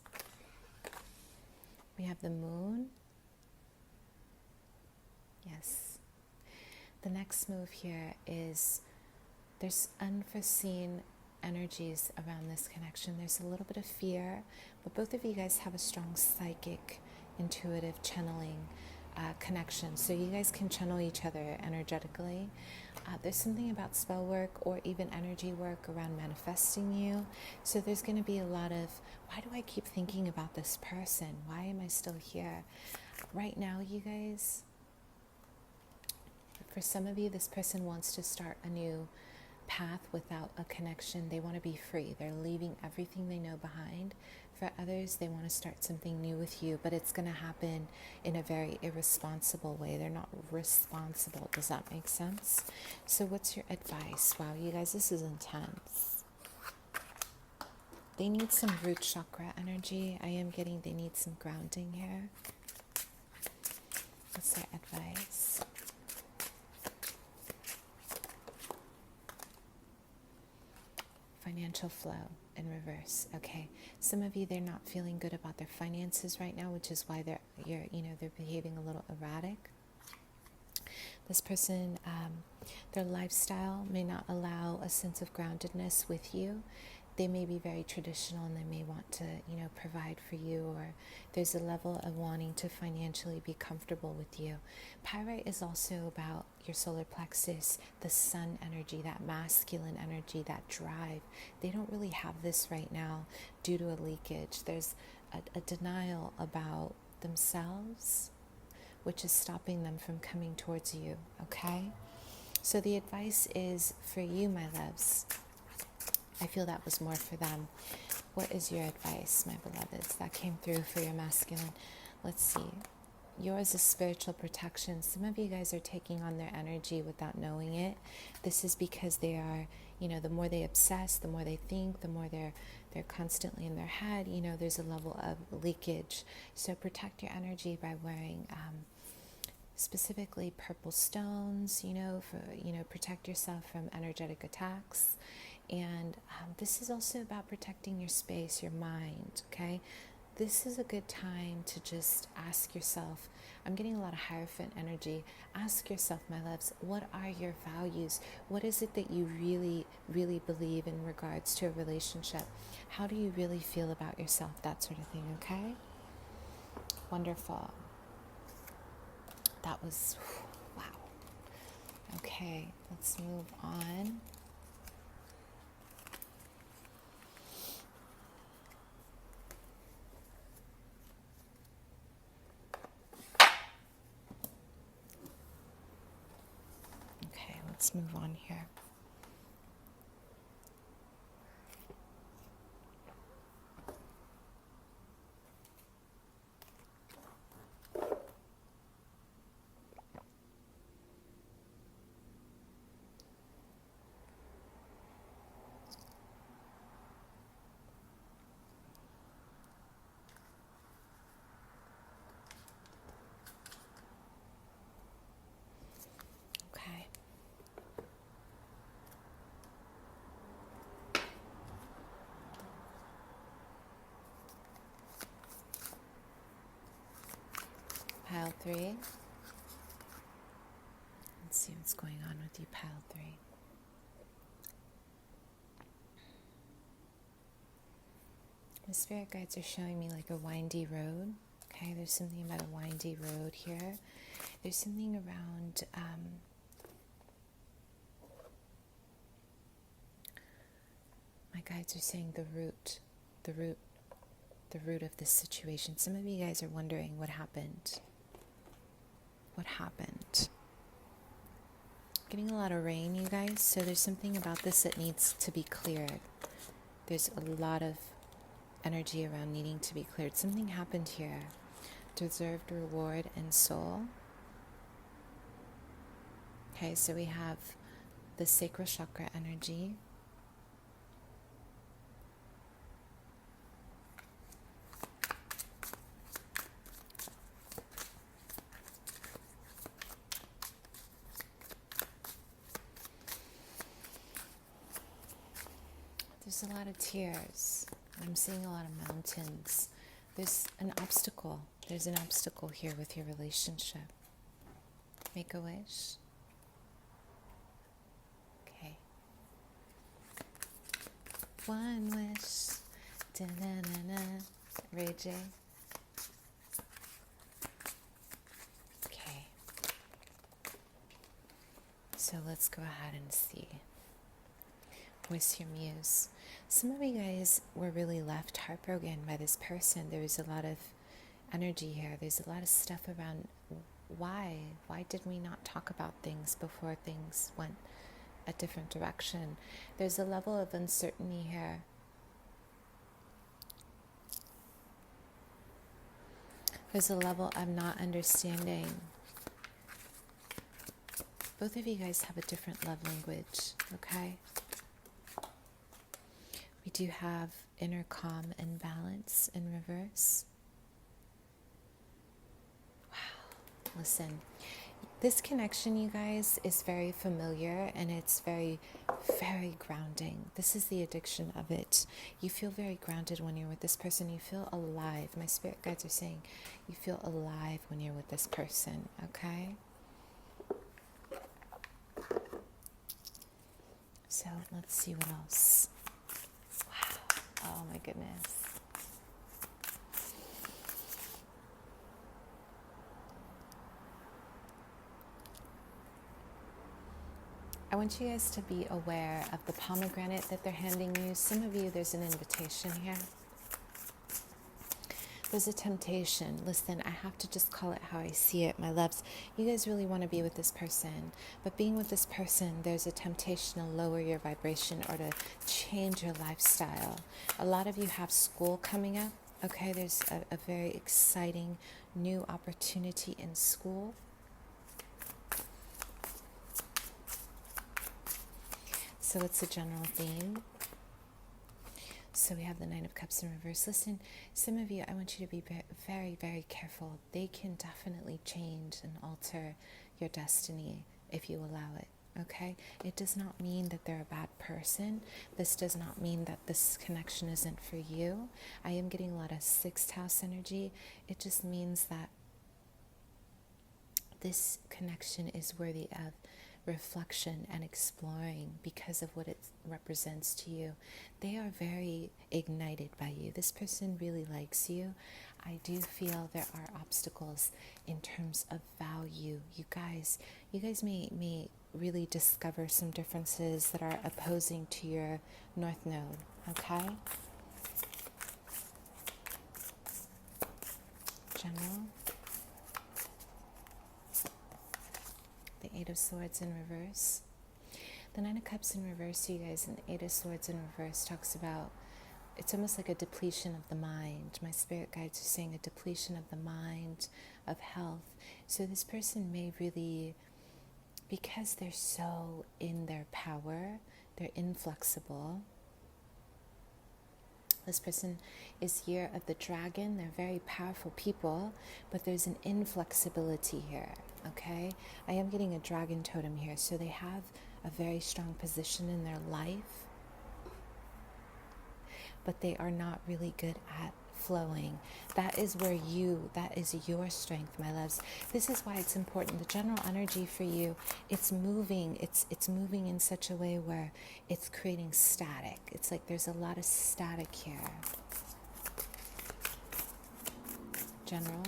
We have the Moon. Yes. The next move here is there's unforeseen energies around this connection. There's a little bit of fear, but both of you guys have a strong psychic, intuitive channeling connection. So you guys can channel each other energetically. There's something about spell work or even energy work around manifesting you. So there's going to be a lot of, why do I keep thinking about this person? Why am I still here? Right now, you guys, for some of you, this person wants to start a new path without a connection. They want to be free. They're leaving everything they know behind. For others, they want to start something new with you, but it's going to happen in a very irresponsible way. They're not responsible. Does that make sense? So what's your advice? Wow, you guys, this is intense. They need some root chakra energy. I am getting they need some grounding here. What's their advice? Financial flow in reverse. Okay, some of you, they're not feeling good about their finances right now, which is why they're behaving a little erratic. This person, their lifestyle may not allow a sense of groundedness with you. They may be very traditional and they may want to, provide for you, or there's a level of wanting to financially be comfortable with you. Pyrite is also about your solar plexus, the sun energy, that masculine energy, that drive. They don't really have this right now due to a leakage. There's a denial about themselves, which is stopping them from coming towards you, okay? So the advice is for you, my loves. I feel that was more for them. What is your advice, my beloveds? That came through for your masculine. Let's see. Yours is spiritual protection. Some of you guys are taking on their energy without knowing it. This is because they are, the more they obsess, the more they think, the more they're constantly in their head, there's a level of leakage. So protect your energy by wearing specifically purple stones, protect yourself from energetic attacks. And this is also about protecting your space, your mind, okay? This is a good time to just ask yourself, I'm getting a lot of Hierophant energy. Ask yourself, my loves, what are your values? What is it that you really, really believe in regards to a relationship? How do you really feel about yourself? That sort of thing, okay? Wonderful. That was, wow. Okay, let's move on. Let's move on here. Pile 3. Let's see what's going on with you, pile 3. The spirit guides are showing me like a windy road. Okay, there's something about a windy road here. There's something around my guides are saying the root of this situation. Some of you guys are wondering what happened. What happened? Getting a lot of rain, you guys, so there's something about this that needs to be cleared. There's a lot of energy around needing to be cleared. Something happened here. Deserved reward and soul. Okay, so we have the sacral chakra energy. There's a lot of tears. I'm seeing a lot of mountains. There's an obstacle. There's an obstacle here with your relationship. Make a wish. Okay. One wish. Da-na-na-na. Ray J. Okay. So let's go ahead and see. With your muse. Some of you guys were really left heartbroken by this person. There was a lot of energy here. There's a lot of stuff around why did we not talk about things before things went a different direction. There's a level of uncertainty here. There's a level of not understanding. Both of you guys have a different love language, okay? We do have inner calm and balance in reverse. Wow. Listen, this connection, you guys, is very familiar and it's very, very grounding. This is the addiction of it. You feel very grounded when you're with this person. You feel alive. My spirit guides are saying you feel alive when you're with this person, okay? So let's see what else. Oh my goodness. I want you guys to be aware of the pomegranate that they're handing you. Some of you, there's an invitation here. There's a temptation. Listen, I have to just call it how I see it, my loves. You guys really want to be with this person. But being with this person, there's a temptation to lower your vibration or to change your lifestyle. A lot of you have school coming up. Okay, there's a very exciting new opportunity in school. So it's a general theme. So we have the Nine of Cups in reverse. Listen, some of you, I want you to be very, very careful. They can definitely change and alter your destiny if you allow it, okay? It does not mean that they're a bad person. This does not mean that this connection isn't for you. I am getting a lot of sixth house energy. It just means that this connection is worthy of reflection and exploring because of what it represents to you. They are very ignited by you. This person really likes you. I do feel there are obstacles in terms of value. You guys may really discover some differences that are opposing to your North Node, okay? General. The Eight of Swords in reverse. The Nine of Cups in reverse, you guys, and the Eight of Swords in reverse talks about, it's almost like a depletion of the mind. My spirit guides are saying a depletion of the mind, of health. So this person may really, because they're so in their power, they're inflexible. This person is Year of the Dragon. They're very powerful people, but there's an inflexibility here, okay? I am getting a dragon totem here, so they have a very strong position in their life, but they are not really good at flowing. That is your strength, my loves. This is why it's important. The general energy for you, it's moving. It's moving in such a way where it's creating static. It's like there's a lot of static here. General.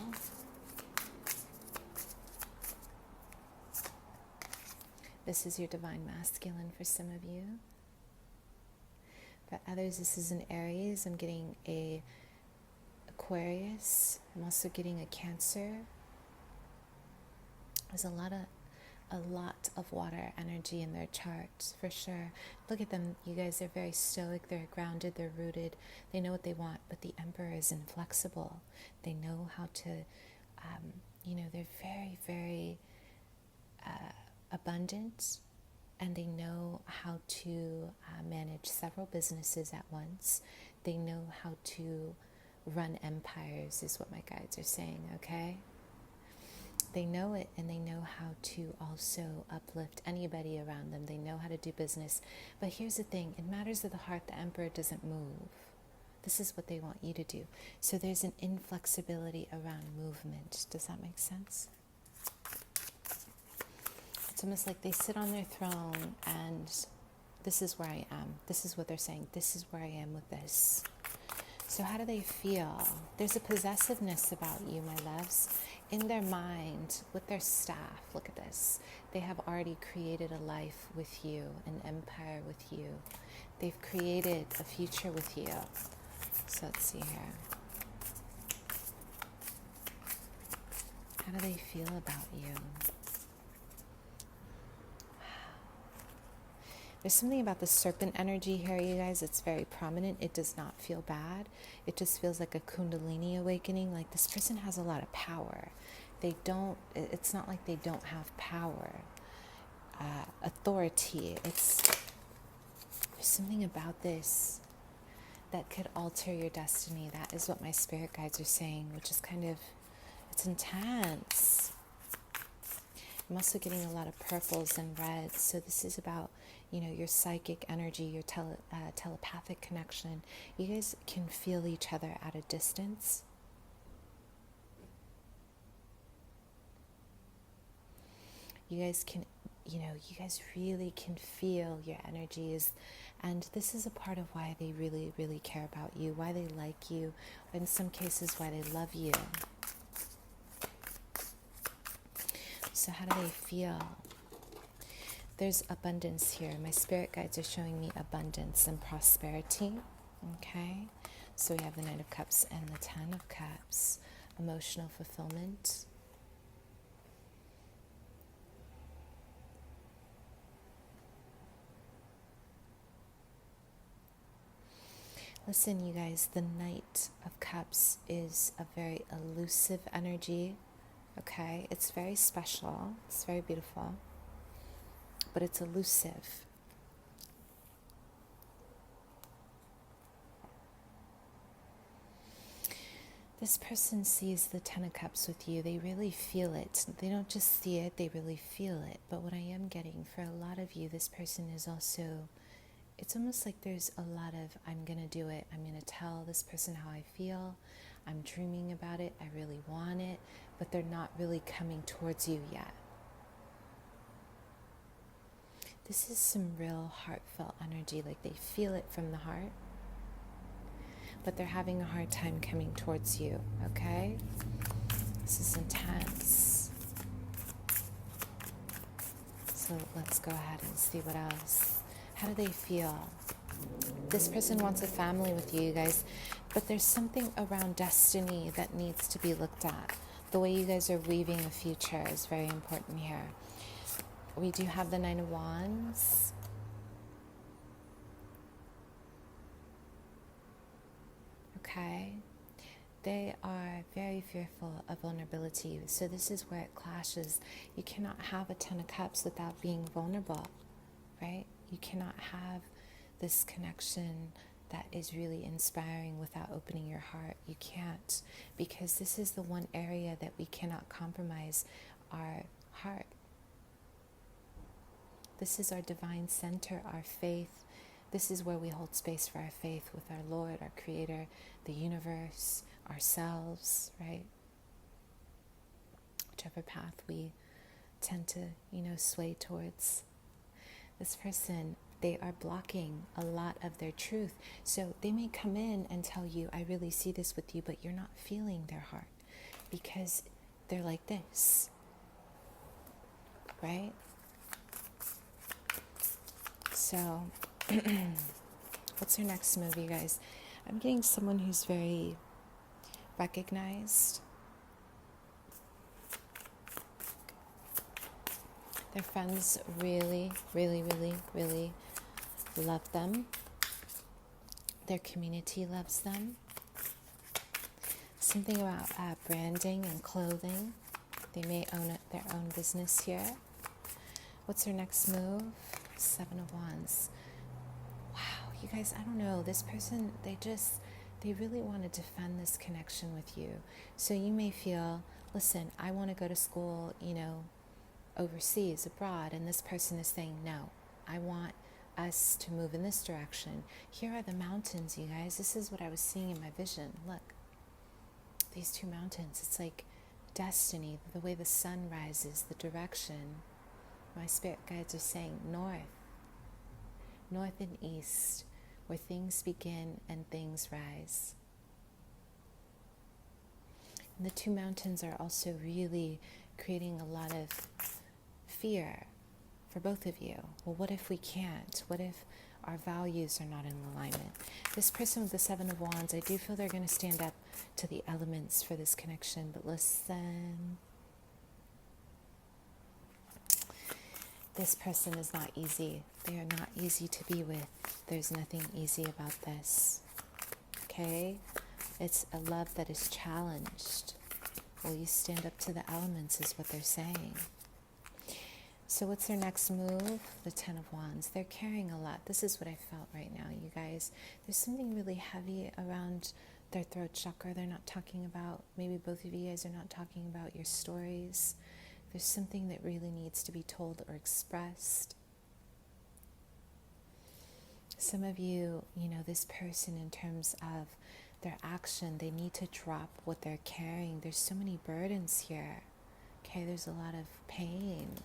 This is your divine masculine for some of you. For others, this is an Aries. I'm getting a Aquarius. I'm also getting a Cancer. There's a lot of water energy in their charts, for sure. Look at them. You guys are very stoic. They're grounded. They're rooted. They know what they want. But the Emperor is inflexible. They know how to, they're very, very abundant, and they know how to manage several businesses at once. They know how to run empires, is what my guides are saying, okay? They know it, and they know how to also uplift anybody around them. They know how to do business. But here's the thing, in matters of the heart, the Emperor doesn't move. This is what they want you to do. So there's an inflexibility around movement. Does that make sense? It's almost like they sit on their throne and this is where I am. This is what they're saying. This is where I am with this. So how do they feel? There's a possessiveness about you, my loves. In their mind, with their staff, look at this. They have already created a life with you, an empire with you. They've created a future with you. So let's see here. How do they feel about you? There's something about the serpent energy here, you guys. It's very prominent. It does not feel bad. It just feels like a kundalini awakening. Like this person has a lot of power. It's not like they don't have power, authority. There's something about this that could alter your destiny. That is what my spirit guides are saying, which is it's intense. I'm also getting a lot of purples and reds. So this is about, your psychic energy, your telepathic connection. You guys can feel each other at a distance. You guys can, you guys really can feel your energies. And this is a part of why they really, really care about you, why they like you, in some cases, why they love you. So how do they feel? There's abundance here. My spirit guides are showing me abundance and prosperity. Okay? So we have the Knight of Cups and the Ten of Cups. Emotional fulfillment. Listen, you guys, the Knight of Cups is a very elusive energy. Okay? It's very special. It's very beautiful. But it's elusive. This person sees the Ten of Cups with you. They really feel it. They don't just see it, they really feel it. But what I am getting for a lot of you, this person is also, it's almost like there's a lot of, I'm going to do it. I'm going to tell this person how I feel. I'm dreaming about it. I really want it. But they're not really coming towards you yet. This is some real heartfelt energy, like they feel it from the heart, but they're having a hard time coming towards you, okay? This is intense. So let's go ahead and see what else. How do they feel? This person wants a family with you, you guys, but there's something around destiny that needs to be looked at. The way you guys are weaving a future is very important here. We do have the Nine of Wands. Okay. They are very fearful of vulnerability. So this is where it clashes. You cannot have a Ten of Cups without being vulnerable, right? You cannot have this connection that is really inspiring without opening your heart. You can't, because this is the one area that we cannot compromise, our heart. This is our divine center, our faith, This is where we hold space for our faith with our Lord, our Creator, the universe, ourselves, right? Whichever path we tend to, sway towards. This person, they are blocking a lot of their truth. So they may come in and tell you, I really see this with you, but you're not feeling their heart because they're like this, right? So what's your next move, you guys? I'm getting someone who's very recognized. Their friends really, really, really, really love them. Their community loves them. Something about branding and clothing. They may own their own business here. What's their next move? 7 of Wands. Wow, you guys, I don't know. This person, they really want to defend this connection with you. So you may feel, listen, I want to go to school, overseas, abroad, and this person is saying, no, I want us to move in this direction. Here are the mountains, you guys. This is what I was seeing in my vision. Look, these 2 mountains. It's like destiny, the way the sun rises, the direction. My spirit guides are saying north and east, where things begin and things rise. And the 2 mountains are also really creating a lot of fear for both of you. Well, what if we can't? What if our values are not in alignment? This person with the 7 of Wands, I do feel they're going to stand up to the elements for this connection, but listen, this person is not easy. They are not easy to be with. There's nothing easy about this. Okay? It's a love that is challenged. Will you stand up to the elements is what they're saying. So what's their next move? The 10 of Wands. They're carrying a lot. This is what I felt right now, you guys. There's something really heavy around their throat chakra. They're not talking about, maybe both of you guys are not talking about your stories. There's something that really needs to be told or expressed. Some of you, this person in terms of their action, they need to drop what they're carrying. There's so many burdens here. Okay, there's a lot of pain.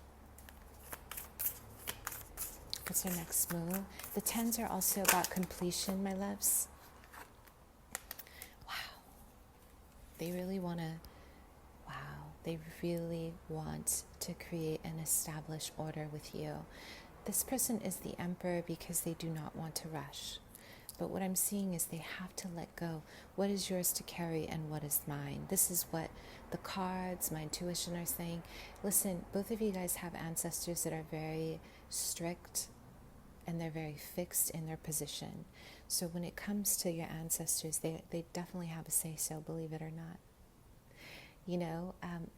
What's their next move? The 10s are also about completion, my loves. Wow. They really want to create and establish order with you. This person is the Emperor because they do not want to rush. But what I'm seeing is they have to let go. What is yours to carry and what is mine? This is what the cards, my intuition are saying. Listen, both of you guys have ancestors that are very strict and they're very fixed in their position. So when it comes to your ancestors, they definitely have a say-so, believe it or not.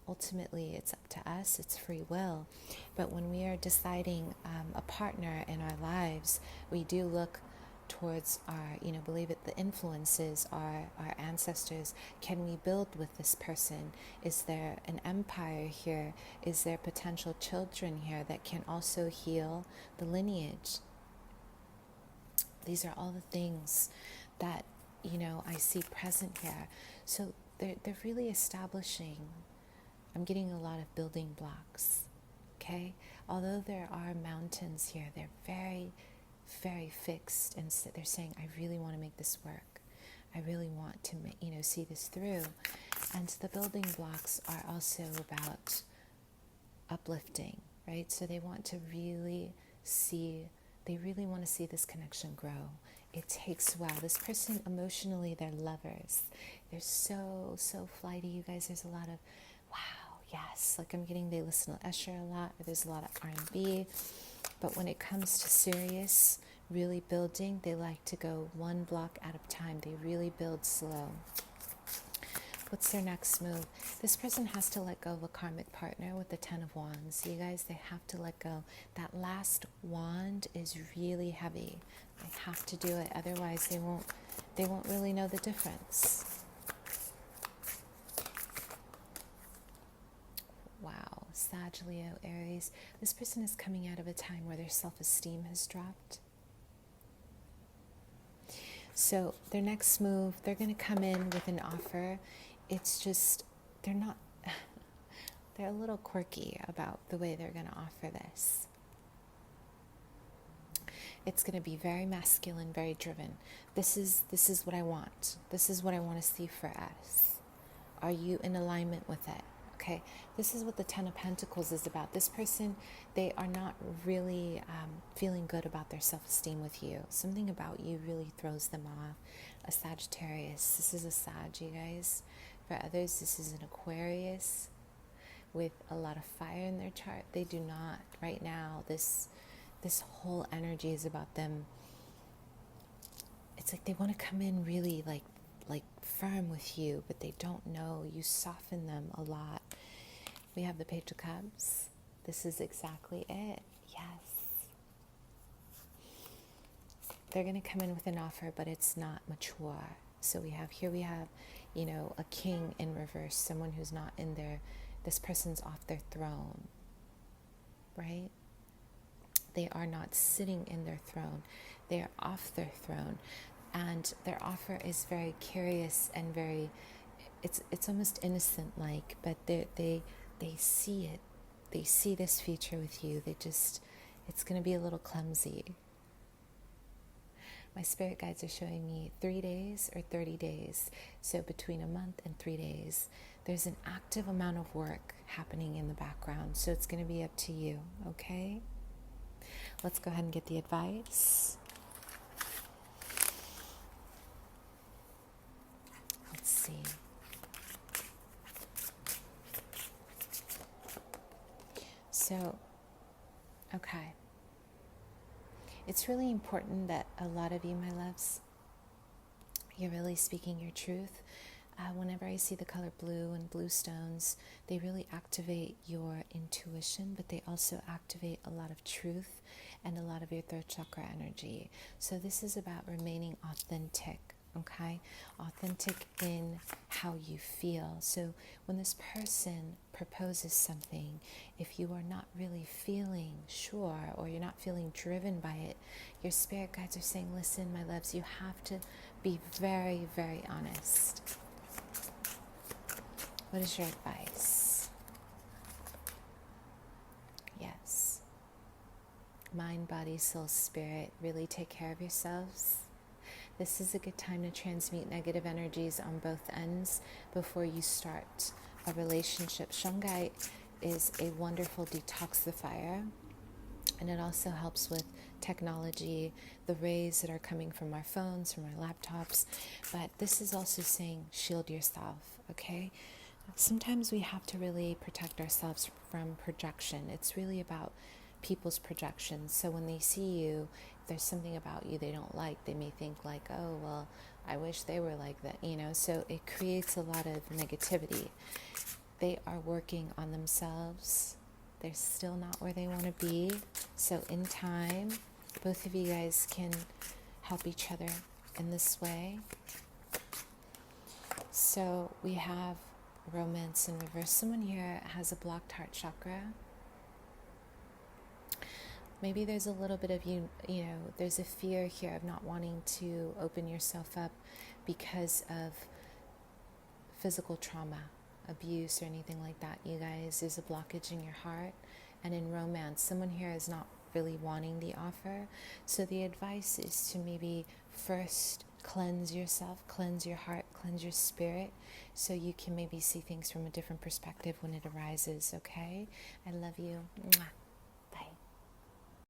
Ultimately it's up to us, it's free will. But when we are deciding a partner in our lives, we do look towards our, believe it, the influences, our ancestors. Can we build with this person? Is there an empire here? Is there potential children here that can also heal the lineage? These are all the things that, I see present here. So they're really establishing, I'm getting a lot of building blocks, okay? Although there are mountains here, they're very, very fixed, and they're saying, I really want to make this work. I really want to, see this through. And the building blocks are also about uplifting, right? So they want to really want to see this connection grow. It takes a while. This person, emotionally, they're lovers. They're so, so flighty, you guys. There's a lot of, wow, yes. Like they listen to Escher a lot. Or there's a lot of R&B. But when it comes to serious, really building, they like to go one block at a time. They really build slow. What's their next move? This person has to let go of a karmic partner with the 10 of Wands. You guys, they have to let go. That last wand is really heavy. They have to do it. Otherwise, they won't really know the difference. Wow. Sag, Leo, Aries. This person is coming out of a time where their self-esteem has dropped. So their next move, they're going to come in with an offer. It's just, they're not, they're a little quirky about the way they're going to offer this. It's going to be very masculine, very driven. This is what I want. This is what I want to see for us. Are you in alignment with it? Okay, this is what the Ten of Pentacles is about. This person, they are not really feeling good about their self-esteem with you. Something about you really throws them off. A Sagittarius. This is a Sag, you guys. For others, this is an Aquarius with a lot of fire in their chart. They do not, right now, this whole energy is about them. It's like they want to come in really like firm with you, but they don't know. You soften them a lot. We have the Page of Cups. This is exactly it. Yes. They're going to come in with an offer, but it's not mature. So we have, you know, a king in reverse, someone who's not in this person's off their throne, right? They are not sitting in their throne. They are off their throne. And their offer is very curious and very, it's almost innocent-like, but they see it. They see this future with you. It's going to be a little clumsy. My spirit guides are showing me 3 days or 30 days. So between a month and 3 days, there's an active amount of work happening in the background. So it's going to be up to you, okay? Let's go ahead and get the advice. Let's see. So, okay. It's really important that a lot of you, my loves, you're really speaking your truth. Whenever I see the color blue and blue stones, they really activate your intuition, but they also activate a lot of truth and a lot of your throat chakra energy. So this is about remaining authentic, okay? Authentic in how you feel. So when this person proposes something, if you are not really feeling sure or you're not feeling driven by it, your spirit guides are saying, listen, my loves, you have to be very, very honest. What is your advice? Yes. Mind, body, soul, spirit. Really take care of yourselves. This is a good time to transmute negative energies on both ends before you start a relationship. Shungite is a wonderful detoxifier, and it also helps with technology, the rays that are coming from our phones, from our laptops. But this is also saying shield yourself, okay? Sometimes we have to really protect ourselves from projection. It's really about people's projections. So when they see you, if there's something about you they don't like, they may think like, oh, well, I wish they were like that, you know. So it creates a lot of negativity. They are working on themselves. They're still not where they want to be. So in time, both of you guys can help each other in this way. So we have romance in reverse. Someone here has a blocked heart chakra. Maybe there's a little bit of you know, there's a fear here of not wanting to open yourself up because of physical trauma, abuse, or anything like that. You guys, there's a blockage in your heart. And in romance, someone here is not really wanting the offer. So the advice is to maybe first cleanse yourself, cleanse your heart, cleanse your spirit, so you can maybe see things from a different perspective when it arises, okay? I love you. Mwah.